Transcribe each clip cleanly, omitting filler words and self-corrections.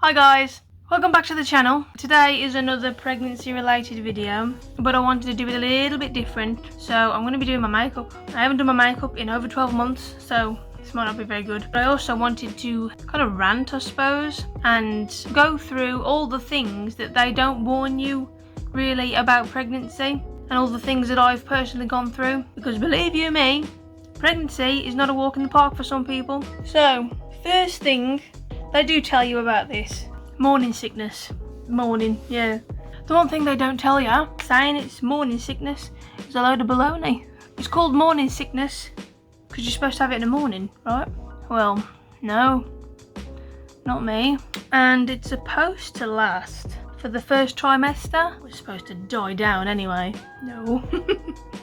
Hi guys, welcome back to the channel. Today is another pregnancy related video, but I wanted to do it a little bit different, so I'm going to be doing my makeup. I haven't done my makeup in over 12 months, so this might not be very good. But I also wanted to kind of rant, I suppose, and go through all the things that they don't warn you really about pregnancy, and all the things that I've personally gone through, because believe you me, pregnancy is not a walk in the park for some people. So first thing, they do tell you about this. Morning sickness. Morning, yeah. The one thing they don't tell you, saying it's morning sickness, is a load of baloney. It's called morning sickness because you're supposed to have it in the morning, right? Well, no. Not me. And it's supposed to last for the first trimester. We're supposed to die down anyway. No.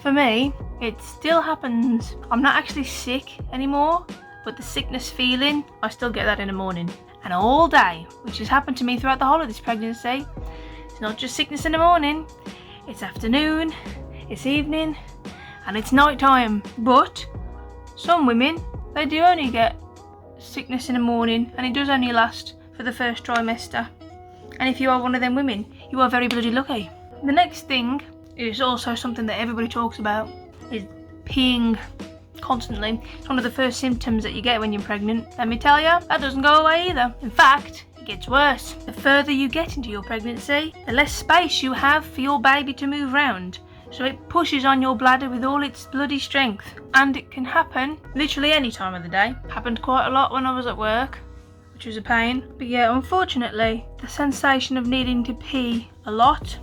For me, it still happens. I'm not actually sick anymore, but the sickness feeling, I still get that in the morning. And all day, which has happened to me throughout the whole of this pregnancy. It's not just sickness in the morning, it's afternoon, it's evening, and it's night time. But some women, they do only get sickness in the morning, and it does only last for the first trimester. And if you are one of them women, you are very bloody lucky. The next thing is also something that everybody talks about, is peeing constantly. It's one of the first symptoms that you get when you're pregnant. Let me tell you, that doesn't go away either. In fact, it gets worse. The further you get into your pregnancy, the less space you have for your baby to move around. So it pushes on your bladder with all its bloody strength. And it can happen literally any time of the day. Happened quite a lot when I was at work, which was a pain. But yeah, unfortunately, the sensation of needing to pee a lot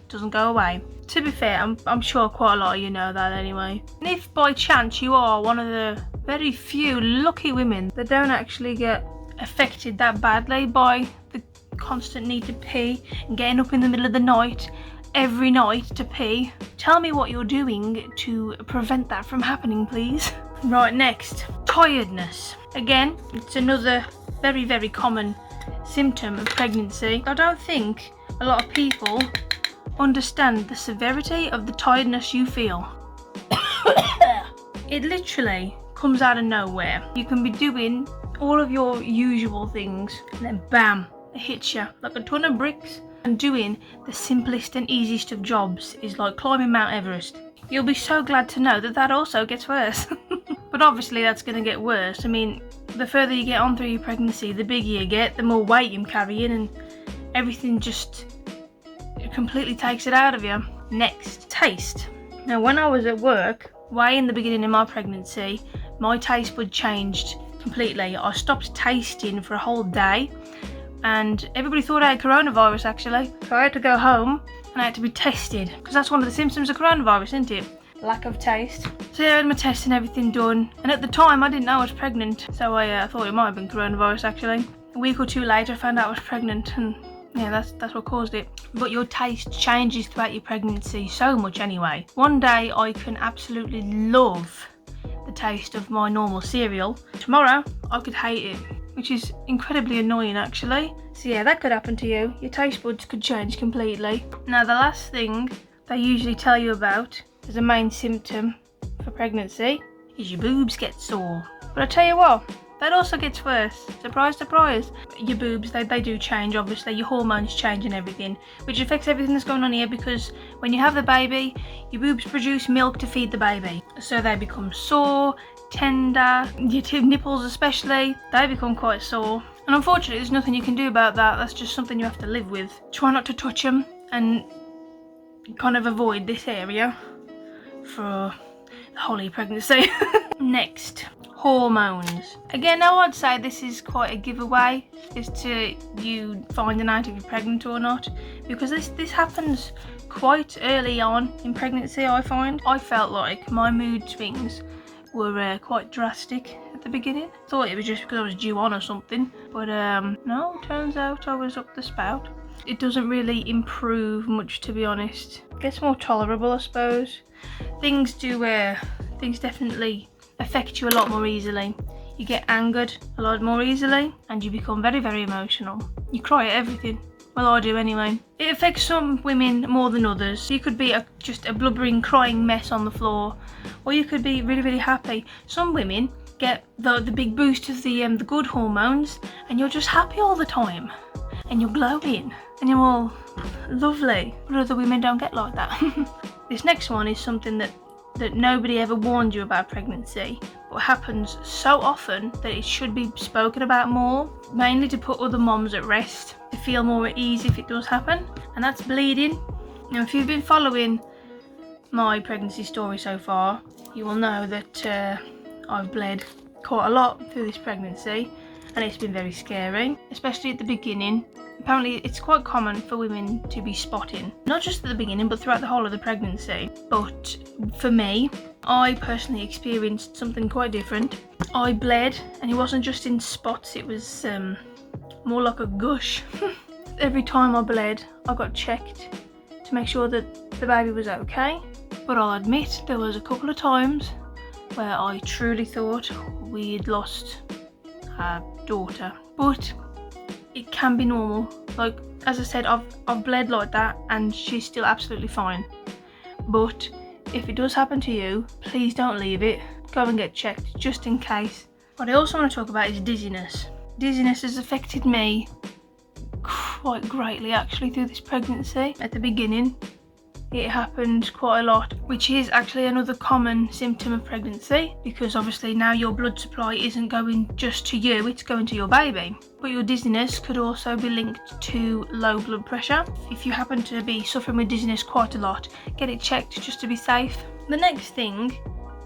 doesn't go away. To be fair, I'm sure quite a lot of you know that anyway. And if by chance you are one of the very few lucky women that don't actually get affected that badly by the constant need to pee and getting up in the middle of the night every night to pee, tell me what you're doing to prevent that from happening, please. Right, next, tiredness. Again, it's another very, very common symptom of pregnancy. I don't think a lot of people understand the severity of the tiredness you feel. It literally comes out of nowhere. You can be doing all of your usual things and then bam, it hits you like a ton of bricks. And doing the simplest and easiest of jobs is like climbing Mount Everest. You'll be so glad to know that that also gets worse. But obviously that's going to get worse. I mean, the further you get on through your pregnancy, the bigger you get, the more weight you're carrying, and everything just completely takes it out of you. Next, taste. Now, when I was at work, way in the beginning of my pregnancy, my taste bud changed completely. I stopped tasting for a whole day, and everybody thought I had coronavirus actually. So I had to go home and I had to be tested, because that's one of the symptoms of coronavirus, isn't it? Lack of taste. So yeah, I had my test and everything done, and at the time I didn't know I was pregnant, so I thought it might have been coronavirus actually. A week or two later I found out I was pregnant, and yeah, that's what caused it. But your taste changes throughout your pregnancy so much anyway. One day I can absolutely love the taste of my normal cereal. Tomorrow I could hate it, which is incredibly annoying actually. So yeah, that could happen to you. Your taste buds could change completely. Now, the last thing they usually tell you about as a main symptom for pregnancy is your boobs get sore. But I tell you what, that also gets worse. Surprise, surprise. Your boobs, they do change, obviously. Your hormones change and everything, which affects everything that's going on here, because when you have the baby, your boobs produce milk to feed the baby. So they become sore, tender, your nipples especially, they become quite sore. And unfortunately, there's nothing you can do about that. That's just something you have to live with. Try not to touch them and kind of avoid this area for the whole of your pregnancy. Next, hormones. Again, now I'd say this is quite a giveaway as to you finding out if you're pregnant or not, because this happens quite early on in pregnancy. I find I felt like my mood swings were quite drastic at the beginning. Thought it was just because I was due on or something, but no, turns out I was up the spout. It doesn't really improve much, to be honest. It gets more tolerable, I suppose. Things definitely affect you a lot more easily. You get angered a lot more easily, and you become very, very emotional. You cry at everything. Well, I do anyway. It affects some women more than others. You could be just a blubbering, crying mess on the floor, or you could be really, really happy. Some women get the big boost of the good hormones, and you're just happy all the time, and you're glowing, and you're all lovely. But other women don't get like that. This next one is something that nobody ever warned you about pregnancy, but happens so often that it should be spoken about more, mainly to put other moms at rest, to feel more at ease if it does happen, and that's bleeding. Now, if you've been following my pregnancy story so far, you will know that I've bled quite a lot through this pregnancy, and it's been very scary, especially at the beginning. Apparently it's quite common for women to be spotting, not just at the beginning but throughout the whole of the pregnancy. But for me, I personally experienced something quite different. I bled, and it wasn't just in spots, it was more like a gush. Every time I bled, I got checked to make sure that the baby was okay. But I'll admit there was a couple of times where I truly thought we'd lost our daughter. But it can be normal. Like, as I said, I've bled like that and she's still absolutely fine. But if it does happen to you, please don't leave it. Go and get checked just in case. What I also want to talk about is dizziness. Dizziness has affected me quite greatly actually through this pregnancy. At the beginning it happened quite a lot, which is actually another common symptom of pregnancy, because obviously now your blood supply isn't going just to you, it's going to your baby. But your dizziness could also be linked to low blood pressure. If you happen to be suffering with dizziness quite a lot, get it checked just to be safe. The next thing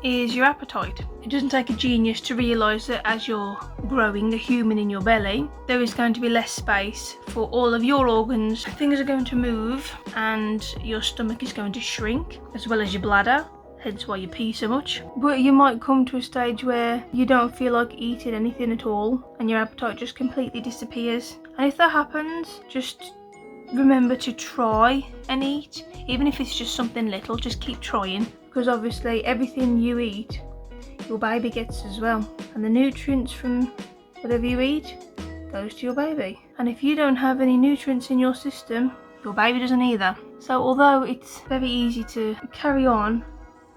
is your appetite. It doesn't take a genius to realise that as you're growing a human in your belly, there is going to be less space for all of your organs. Things are going to move and your stomach is going to shrink, as well as your bladder, hence why you pee so much. But you might come to a stage where you don't feel like eating anything at all and your appetite just completely disappears. And if that happens, just remember to try and eat, even if it's just something little. Just keep trying, because obviously everything you eat your baby gets as well, and the nutrients from whatever you eat goes to your baby. And if you don't have any nutrients in your system, your baby doesn't either. So although it's very easy to carry on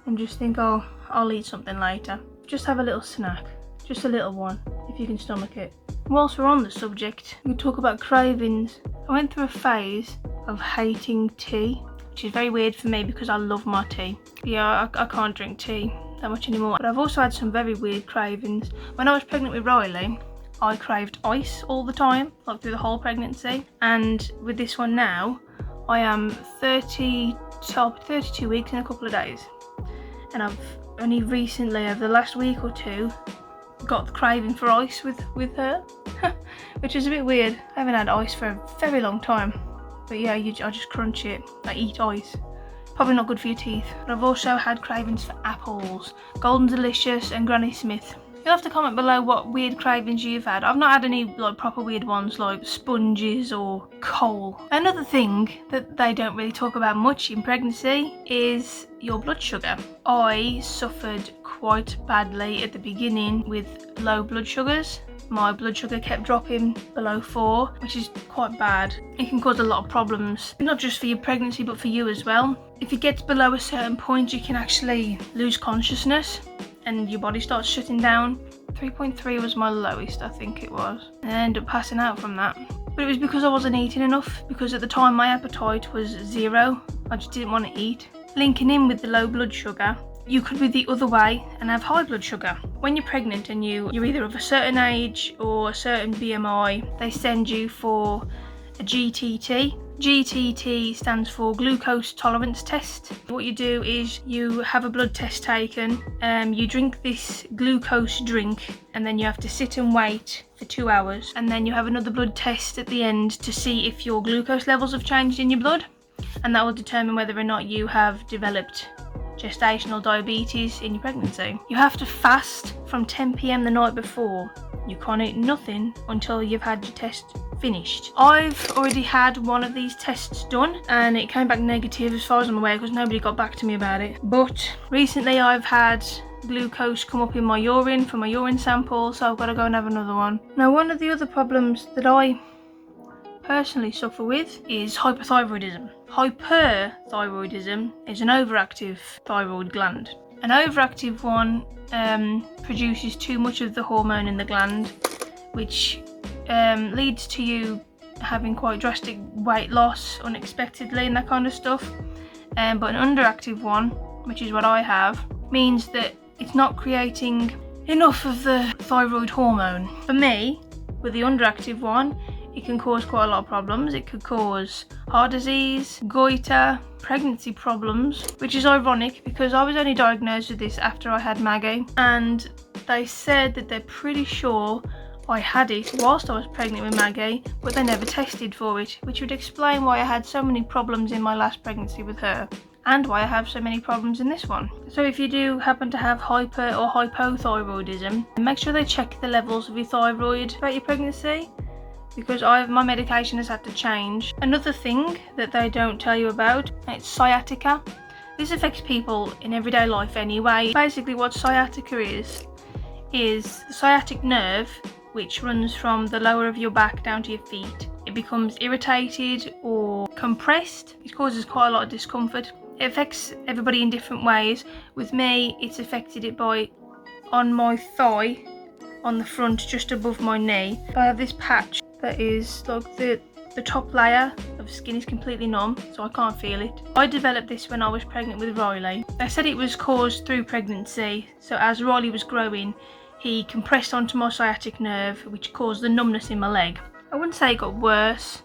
and just think, oh, I'll eat something later, just have a little snack, just a little one, if you can stomach it. Whilst we're on the subject, we talk about cravings. I went through a phase of hating tea, which is very weird for me because I love my tea. Yeah, I can't drink tea that much anymore. But I've also had some very weird cravings. When I was pregnant with Riley, I craved ice all the time, like through the whole pregnancy. And with this one now, I am 32 weeks in a couple of days. And I've only recently, over the last week or two, got the craving for ice with her, which is a bit weird. I haven't had ice for a very long time. But yeah, I just crunch it. I eat ice. Probably not good for your teeth. But I've also had cravings for apples, Golden Delicious and Granny Smith. You'll have to comment below what weird cravings you've had. I've not had any like proper weird ones like sponges or coal. Another thing that they don't really talk about much in pregnancy is your blood sugar. I suffered quite badly at the beginning with low blood sugars. My blood sugar kept dropping below 4, which is quite bad. It can cause a lot of problems, not just for your pregnancy but for you as well. If it gets below a certain point, you can actually lose consciousness and your body starts shutting down. 3.3 was my lowest, I think it was. And I ended up passing out from that. But it was because I wasn't eating enough, because at the time my appetite was 0. I just didn't want to eat. Linking in with the low blood sugar, you could be the other way and have high blood sugar. When you're pregnant and you're either of a certain age or a certain BMI, they send you for a GTT. GTT stands for glucose tolerance test. What you do is you have a blood test taken, you drink this glucose drink, and then you have to sit and wait for 2 hours, and then you have another blood test at the end to see if your glucose levels have changed in your blood, and that will determine whether or not you have developed gestational diabetes in your pregnancy. You have to fast from 10 p.m. the night before. You can't eat nothing until you've had your test finished. I've already had one of these tests done and it came back negative as far as I'm aware, because nobody got back to me about it. But recently I've had glucose come up in my urine from my urine sample, so I've got to go and have another one. Now, one of the other problems that I personally suffer with is hypothyroidism. Hyperthyroidism is an overactive thyroid gland. An overactive one produces too much of the hormone in the gland, which leads to you having quite drastic weight loss unexpectedly and that kind of stuff. But an underactive one, which is what I have, means that it's not creating enough of the thyroid hormone. For me, with the underactive one, it can cause quite a lot of problems. It could cause heart disease, goiter, pregnancy problems, which is ironic because I was only diagnosed with this after I had Maggie, and they said that they're pretty sure I had it whilst I was pregnant with Maggie, but they never tested for it, which would explain why I had so many problems in my last pregnancy with her, and why I have so many problems in this one. So if you do happen to have hyper or hypothyroidism, make sure they check the levels of your thyroid throughout your pregnancy, because my medication has had to change. Another thing that they don't tell you about, it's sciatica. This affects people in everyday life anyway. Basically what sciatica is the sciatic nerve, which runs from the lower of your back down to your feet. It becomes irritated or compressed. It causes quite a lot of discomfort. It affects everybody in different ways. With me, it's affected it by on my thigh, on the front just above my knee. I have this patch that is like the top layer of skin is completely numb, so I can't feel it. I developed this when I was pregnant with Riley. They said it was caused through pregnancy, so as Riley was growing, he compressed onto my sciatic nerve, which caused the numbness in my leg. I wouldn't say it got worse,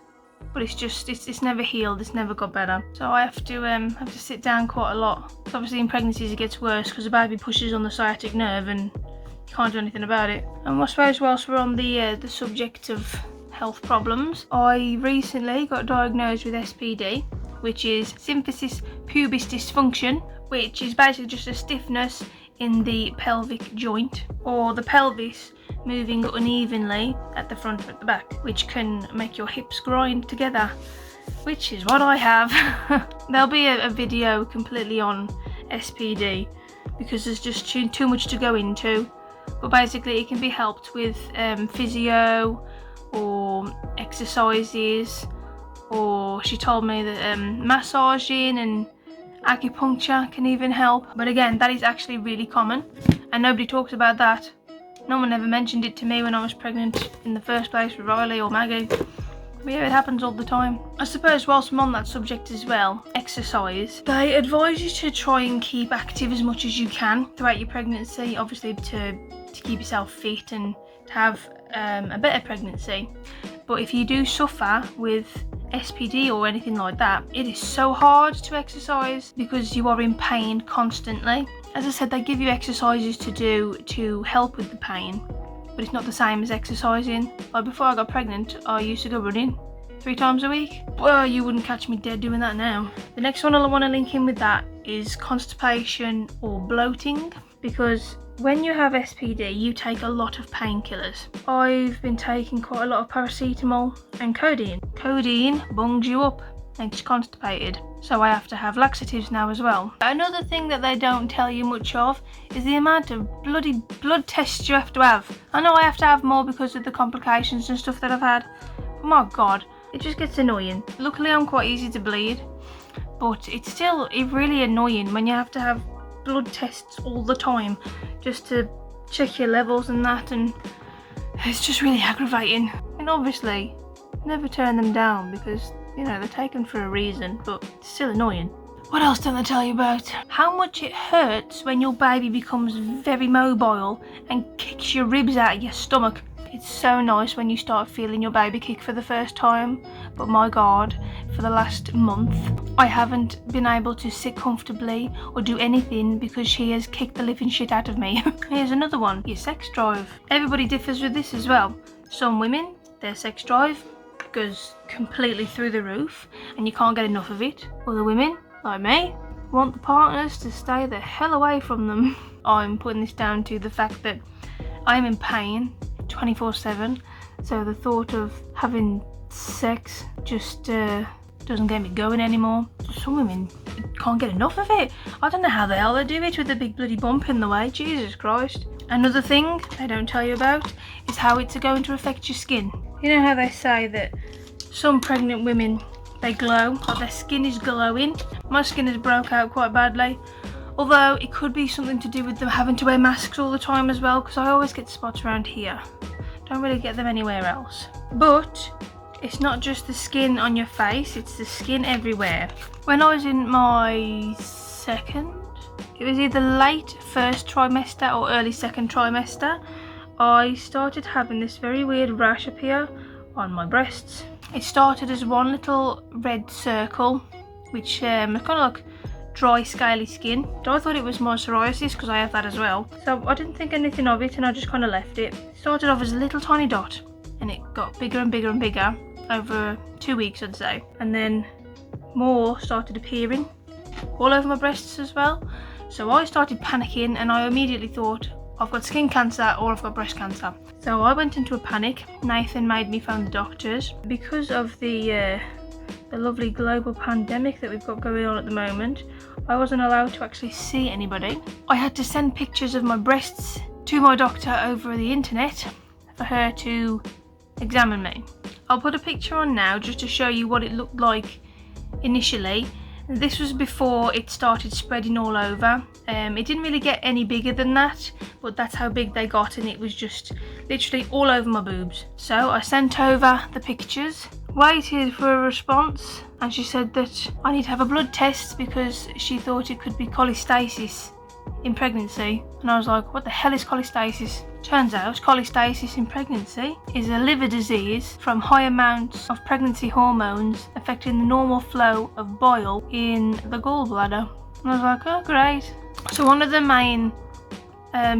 but it's never healed, it's never got better. So I have to sit down quite a lot. So obviously in pregnancies it gets worse because the baby pushes on the sciatic nerve and you can't do anything about it. And I suppose whilst we're on the subject of health problems, I recently got diagnosed with SPD, which is symphysis pubis dysfunction, which is basically just a stiffness in the pelvic joint, or the pelvis moving unevenly at the front or at the back, which can make your hips grind together, which is what I have. There'll be a video completely on SPD because there's just too much to go into, but basically it can be helped with physio or exercises, or she told me that massaging and acupuncture can even help. But again, that is actually really common and nobody talks about that. No one ever mentioned it to me when I was pregnant in the first place with Riley or Maggie. But yeah, it happens all the time. I suppose whilst I'm on that subject as well, exercise. They advise you to try and keep active as much as you can throughout your pregnancy, obviously to keep yourself fit and to have a better pregnancy. But if you do suffer with SPD or anything like that, it is so hard to exercise because you are in pain constantly. As I said, they give you exercises to do to help with the pain, but it's not the same as exercising. Like before I got pregnant, I used to go running 3 times a week. Well, you wouldn't catch me dead doing that now. The next one I want to link in with that is constipation or bloating, because when you have SPD, you take a lot of painkillers. I've been taking quite a lot of paracetamol and codeine. Codeine bungs you up, makes you constipated. So I have to have laxatives now as well. Another thing that they don't tell you much of is the amount of bloody blood tests you have to have. I know I have to have more because of the complications and stuff that I've had, but my god, it just gets annoying. Luckily I'm quite easy to bleed, but it's really annoying when you have to have blood tests all the time just to check your levels and that, and it's just really aggravating. And obviously never turn them down because, you know, they're taken for a reason, but it's still annoying. What else don't they tell you about? How much it hurts when your baby becomes very mobile and kicks your ribs out of your stomach. It's so nice when you start feeling your baby kick for the first time, but my god, for the last month I haven't been able to sit comfortably or do anything because she has kicked the living shit out of me. Here's another one, your sex drive. Everybody differs with this as well. Some women, their sex drive goes completely through the roof and you can't get enough of it. Other women, like me, want the partners to stay the hell away from them. I'm putting this down to the fact that I'm in pain 24/7, so the thought of having sex just doesn't get me going anymore. Some women can't get enough of it. I don't know how the hell they do it with a big bloody bump in the way, Jesus Christ. Another thing they don't tell you about is how it's going to affect your skin. You know how they say that some pregnant women, they glow, like their skin is glowing. My skin has broke out quite badly. Although it could be something to do with them having to wear masks all the time as well, because I always get spots around here. Don't really get them anywhere else. But it's not just the skin on your face, it's the skin everywhere. When I was in my second, it was either late first trimester or early second trimester, I started having this very weird rash up here on my breasts. It started as one little red circle, which was kind of like dry scaly skin. So I thought it was my psoriasis because I have that as well. So I didn't think anything of it and I just kind of left it. It started off as a little tiny dot and it got bigger and bigger and bigger over 2 weeks, I'd say. And then more started appearing all over my breasts as well. So I started panicking and I immediately thought, I've got skin cancer or I've got breast cancer. So I went into a panic. Nathan made me phone the doctors. Because of the lovely global pandemic that we've got going on at the moment, I wasn't allowed to actually see anybody. I had to send pictures of my breasts to my doctor over the internet for her to examine me. I'll put a picture on now just to show you what it looked like initially. This was before it started spreading all over. It didn't really get any bigger than that, but that's how big they got, and it was just literally all over my boobs. So I sent over the pictures, waited for a response, and she said that I need to have a blood test because she thought it could be cholestasis in pregnancy. And I was like, what the hell is cholestasis? Turns out cholestasis in pregnancy is a liver disease from high amounts of pregnancy hormones affecting the normal flow of bile in the gallbladder. And I was like, oh great. So one of the main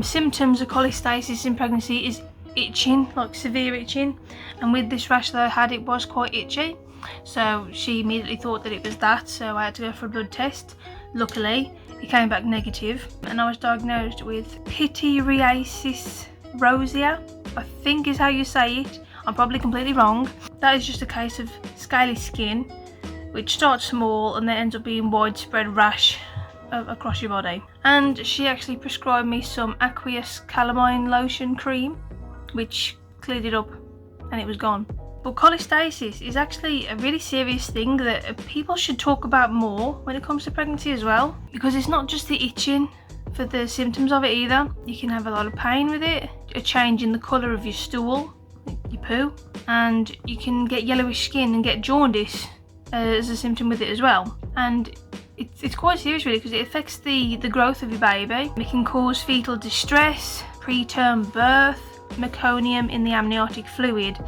symptoms of cholestasis in pregnancy is itching, like severe itching, and with this rash that I had, it was quite itchy. So she immediately thought that it was that, so I had to go for a blood test. Luckily it came back negative and I was diagnosed with pityriasis rosea, I think is how you say it. I'm probably completely wrong. That is just a case of scaly skin which starts small and then ends up being widespread rash across your body. And she actually prescribed me some aqueous calamine lotion cream which cleared it up and it was gone. But cholestasis is actually a really serious thing that people should talk about more when it comes to pregnancy as well, because it's not just the itching for the symptoms of it either. You can have a lot of pain with it, a change in the colour of your stool, your poo, and you can get yellowish skin and get jaundice as a symptom with it as well. And it's quite serious really, because it affects the growth of your baby. It can cause fetal distress, preterm birth, meconium in the amniotic fluid,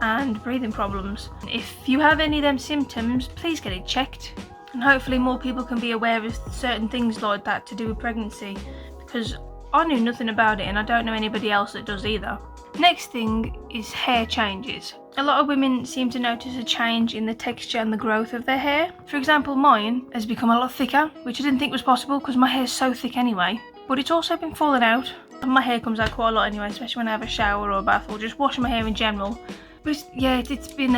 and breathing problems. If you have any of them symptoms, please get it checked, and hopefully more people can be aware of certain things like that to do with pregnancy, because I knew nothing about it and I don't know anybody else that does either. Next thing is hair changes. A lot of women seem to notice a change in the texture and the growth of their hair. For example, mine has become a lot thicker, which I didn't think was possible because my hair's so thick anyway, but it's also been falling out. And my hair comes out quite a lot anyway, especially when I have a shower or a bath or just washing my hair in general. But it's been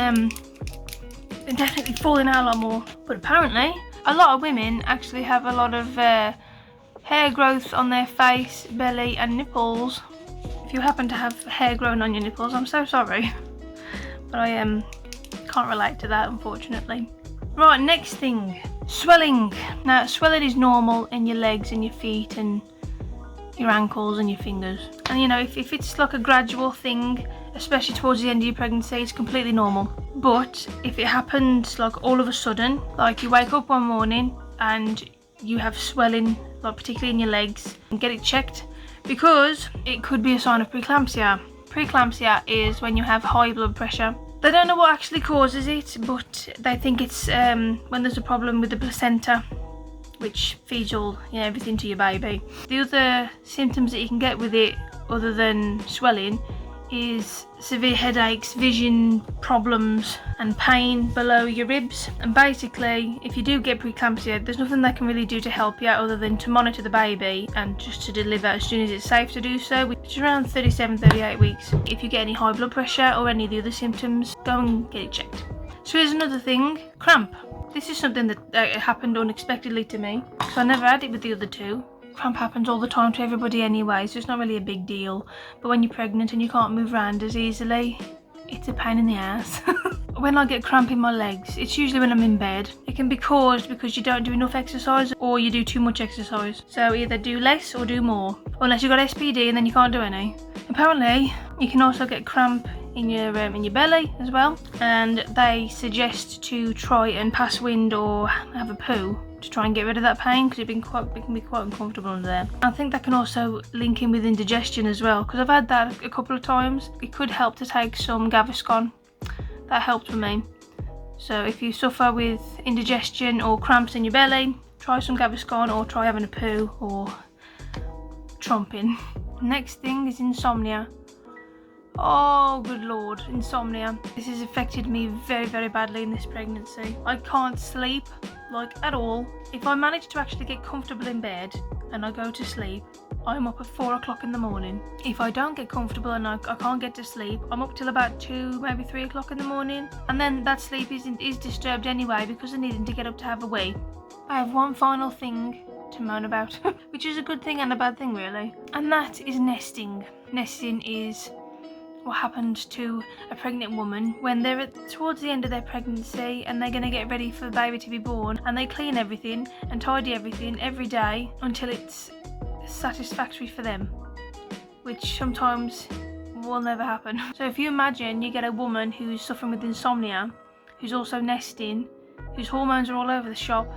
definitely falling out a lot more. But apparently a lot of women actually have a lot of hair growth on their face, belly and nipples. If you happen to have hair growing on your nipples, I'm so sorry, but I can't relate to that, unfortunately. Right, next thing, swelling. Now swelling is normal in your legs and your feet and your ankles and your fingers, and you know, if it's like a gradual thing, especially towards the end of your pregnancy, it's completely normal. But if it happens like all of a sudden, like you wake up one morning and you have swelling, like particularly in your legs, and get it checked, because it could be a sign of preeclampsia. Preeclampsia is when you have high blood pressure. They don't know what actually causes it, but they think it's when there's a problem with the placenta, which feeds everything to your baby. The other symptoms that you can get with it, other than swelling, is severe headaches, vision problems and pain below your ribs. And basically, if you do get preeclampsia, there's nothing they can really do to help you other than to monitor the baby and just to deliver as soon as it's safe to do so, which is around 37-38 weeks. If you get any high blood pressure or any of the other symptoms, go and get it checked. So here's another thing, cramp. This is something that happened unexpectedly to me, so I never had it with the other two. Cramp happens all the time to everybody anyway, so it's not really a big deal. But when you're pregnant and you can't move around as easily, it's a pain in the ass. When I get cramp in my legs, it's usually when I'm in bed. It It can be caused because you don't do enough exercise or you do too much exercise. So either do less or do more. Unless you've got SPD and then you can't do any. Apparently, you can also get cramp in your belly as well. And they suggest to try and pass wind or have a poo to try and get rid of that pain, because it can be quite uncomfortable under there. I think that can also link in with indigestion as well, because I've had that a couple of times. It could help to take some Gaviscon. That helped with me. So if you suffer with indigestion or cramps in your belly, try some Gaviscon or try having a poo or tromping. Next thing is insomnia. Oh, good lord, insomnia. This has affected me very, very badly in this pregnancy. I can't sleep, like, at all. If I manage to actually get comfortable in bed and I go to sleep, I'm up at 4 o'clock in the morning. If I don't get comfortable and I can't get to sleep, I'm up till about 2, maybe 3 o'clock in the morning. And then that sleep is disturbed anyway because I'm needing to get up to have a wee. I have one final thing to moan about, which is a good thing and a bad thing really. And that is nesting. Nesting is what happens to a pregnant woman when they're towards the end of their pregnancy and they're going to get ready for the baby to be born, and they clean everything and tidy everything every day until it's satisfactory for them, which sometimes will never happen. So if you imagine you get a woman who's suffering with insomnia, who's also nesting, whose hormones are all over the shop,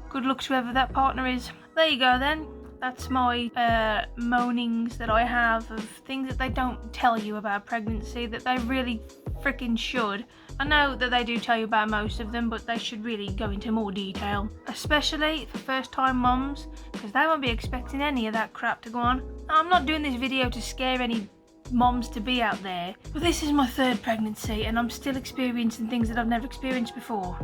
good luck to whoever that partner is. There you go then. That's my moanings that I have of things that they don't tell you about pregnancy that they really freaking should. I know that they do tell you about most of them, but they should really go into more detail, especially for first time mums, because they won't be expecting any of that crap to go on. Now, I'm not doing this video to scare any moms to be out there, but this is my 3rd pregnancy and I'm still experiencing things that I've never experienced before,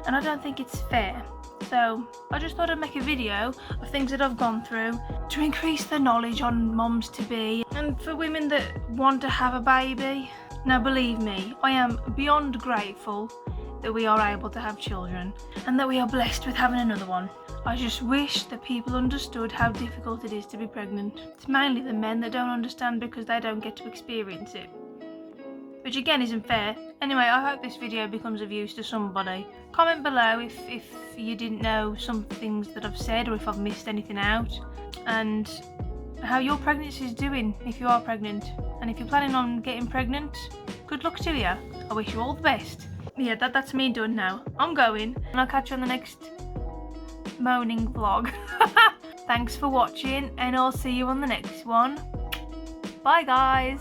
and I don't think it's fair. So I just thought I'd make a video of things that I've gone through to increase the knowledge on moms to be, and for women that want to have a baby. Now believe me, I am beyond grateful that we are able to have children and that we are blessed with having another one. I just wish that people understood how difficult it is to be pregnant. It's mainly the men that don't understand because they don't get to experience it, which again isn't fair. Anyway, I hope this video becomes of use to somebody. Comment below if you didn't know some things that I've said or if I've missed anything out, and how your pregnancy is doing if you are pregnant. And if you're planning on getting pregnant, good luck to you. I wish you all the best. Yeah, that's me done now. I'm going, and I'll catch you on the next moaning vlog. Thanks for watching, and I'll see you on the next one. Bye guys.